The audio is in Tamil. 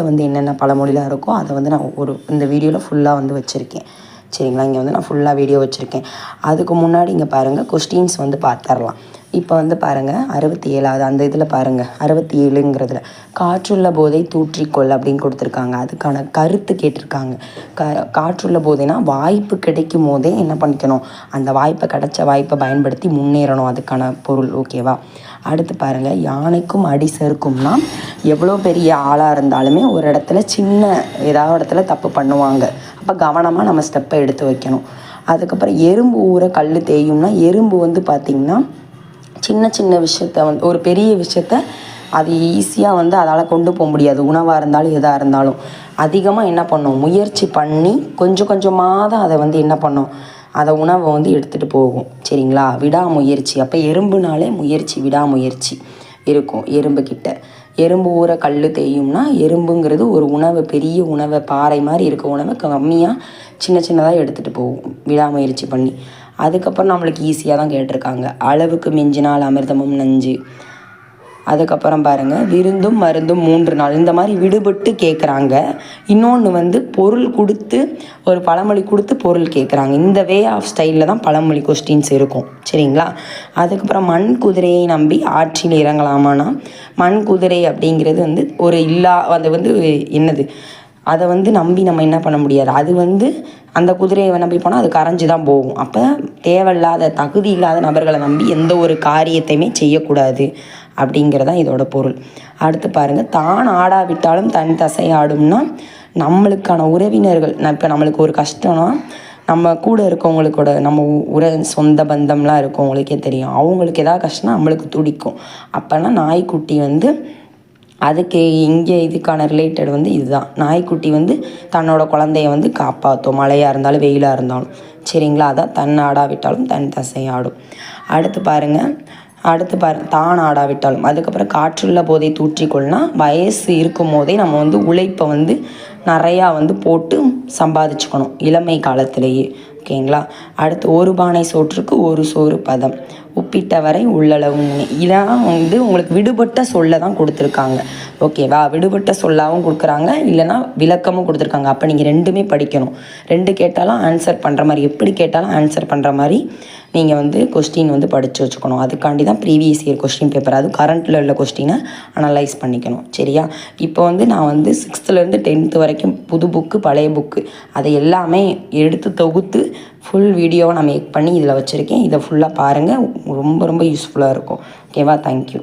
வந்து என்னென்ன பழமொழிலாம் இருக்கோ அதை வந்து நான் இந்த வீடியோவில் ஃபுல்லாக வந்து வச்சுருக்கேன். சரிங்களா? இங்கே வந்து நான் ஃபுல்லாக வீடியோ வச்சுருக்கேன். அதுக்கு முன்னாடி இங்கே பாருங்கள், கொஸ்டின்ஸ் வந்து பார்த்துடலாம். இப்போ வந்து பாருங்கள், 67வது அந்த இதில் பாருங்கள், 67ங்கிறதுல காற்றுள்ள போதை தூற்றிக்கொள் அப்படின்னு கொடுத்துருக்காங்க. அதுக்கான கருத்து கேட்டிருக்காங்க. காற்றுள்ள போதைனா வாய்ப்பு கிடைக்கும் போதே என்ன பண்ணிக்கணும், அந்த கிடைச்ச வாய்ப்பை பயன்படுத்தி முன்னேறணும். அதுக்கான பொருள். ஓகேவா? அடுத்து பாருங்கள், யானைக்கும் அடி சறுக்கும்னா எவ்வளோ பெரிய ஆளாக இருந்தாலுமே ஒரு இடத்துல ஏதாவது இடத்துல தப்பு பண்ணுவாங்க. அப்போ கவனமாக நம்ம ஸ்டெப்பை எடுத்து வைக்கணும். அதுக்கப்புறம் எறும்பு ஊற கல் தேயும்னா எறும்பு வந்து பார்த்திங்கன்னா சின்ன சின்ன விஷயத்த வந்து ஒரு பெரிய விஷயத்த அது ஈஸியாக வந்து அதால் கொண்டு போக முடியாது. உணவாக இருந்தாலும் எதாக இருந்தாலும் அதிகமாக என்ன பண்ணும், முயற்சி பண்ணி கொஞ்சம் கொஞ்சமாக தான் அதை வந்து என்ன பண்ணும், அதை உணவை வந்து எடுத்துகிட்டு போகும். சரிங்களா? விடாமுயற்சி. அப்போ எறும்புனாலே முயற்சி, விடாமுயற்சி இருக்கும் எறும்புக்கிட்ட. எறும்பு ஊற கல் தேயும்னா எறும்புங்கிறது ஒரு உணவை, பெரிய உணவை, பாறை மாதிரி இருக்க உணவை கம்மியாக சின்னதாக எடுத்துகிட்டு போகும் விடாமுயற்சி பண்ணி. அதுக்கப்புறம் நம்மளுக்கு ஈஸியாக தான் கேட்டிருக்காங்க. அளவுக்கு மிஞ்சினால் அமிர்தமும் நஞ்சு. அதுக்கப்புறம் பாருங்கள், விருந்தும் மருந்தும் 3 நாள். இந்த மாதிரி விடுபட்டு கேட்குறாங்க. இன்னொன்று வந்து பொருள் கொடுத்து, ஒரு பழமொழி கொடுத்து பொருள் கேட்குறாங்க. இந்த வே ஆஃப் ஸ்டைலில் தான் பழமொழி கொஸ்டின்ஸ் இருக்கும். சரிங்களா? அதுக்கப்புறம் மண் குதிரையை நம்பி ஆற்றில் இறங்கலாமான்னா, மண் குதிரை அப்படிங்கிறது வந்து அது வந்து என்னது, அதை வந்து நம்பி நம்ம என்ன பண்ண முடியாது. அது வந்து அந்த குதிரையை நம்பி போனால் அது கரைஞ்சி தான் போகும். அப்போ தேவையில்லாத, தகுதி இல்லாத நபர்களை நம்பி எந்த ஒரு காரியத்தையுமே செய்யக்கூடாது அப்படிங்கிறதான் இதோட பொருள். அடுத்து பாருங்கள், தான் ஆடாவிட்டாலும் தன் தசை ஆடும்னா நம்மளுக்கான உறவினர்கள், இப்போ நம்மளுக்கு ஒரு கஷ்டம்னா நம்ம கூட இருக்கவங்களுக்கோட, நம்ம சொந்த பந்தம்லாம் இருக்கவங்களுக்கே தெரியும், அவங்களுக்கு ஏதாவது கஷ்டம்னா நம்மளுக்கு துடிக்கும். அப்போனா நாய்க்குட்டி வந்து அதுக்கு இங்கே இதுக்கான ரிலேட்டட் வந்து இதுதான். நாய்க்குட்டி வந்து தன்னோட குழந்தைய வந்து காப்பாற்றும், மழையாக இருந்தாலும் வெயிலாக இருந்தாலும். சரிங்களா? அதான் தன் ஆடாவிட்டாலும் தன் தசை ஆடும். அடுத்து பாருங்கள், தான் ஆடாவிட்டாலும். அதுக்கப்புறம் காற்றுள்ள போதை தூற்றிக்கொள்னா வயசு இருக்கும் போதே நம்ம வந்து உழைப்பை வந்து நிறையா வந்து போட்டு சம்பாதிச்சுக்கணும் இளமை காலத்திலேயே. ஓகேங்களா? அடுத்து ஒரு பானை சோற்றுக்கு ஒரு சோறு பதம், உப்பிட்ட வரை உள்ளளவு. இதெல்லாம் வந்து உங்களுக்கு விடுபட்ட சொல்ல தான் கொடுத்துருக்காங்க. ஓகேவா? விடுபட்ட சொல்லாகவும் கொடுக்குறாங்க, இல்லைனா விளக்கமும் கொடுத்துருக்காங்க. அப்போ நீங்கள் ரெண்டுமே படிக்கணும். 2 கேட்டாலும் ஆன்சர் பண்ணுற மாதிரி, எப்படி கேட்டாலும் ஆன்சர் பண்ணுற மாதிரி நீங்கள் வந்து கொஸ்டின் வந்து படித்து வச்சுக்கணும். அதுக்காண்டி தான் ப்ரீவியஸ் இயர் கொஸ்டின் பேப்பர், அது கரண்ட்டில் உள்ள கொஸ்டினை அனலைஸ் பண்ணிக்கணும். சரியா? இப்போ வந்து நான் வந்து 6th-லேருந்து 10th வரைக்கும் புது புக்கு, பழைய புக்கு, அதை எல்லாமே எடுத்து தொகுத்து ஃபுல் வீடியோவை நான் மேக் பண்ணி இதில் வச்சுருக்கேன். இதை ஃபுல்லாக பாருங்கள், ரொம்ப ரொம்ப யூஸ்ஃபுல்லாக இருக்கும். ஓகேவா? தேங்க்யூ.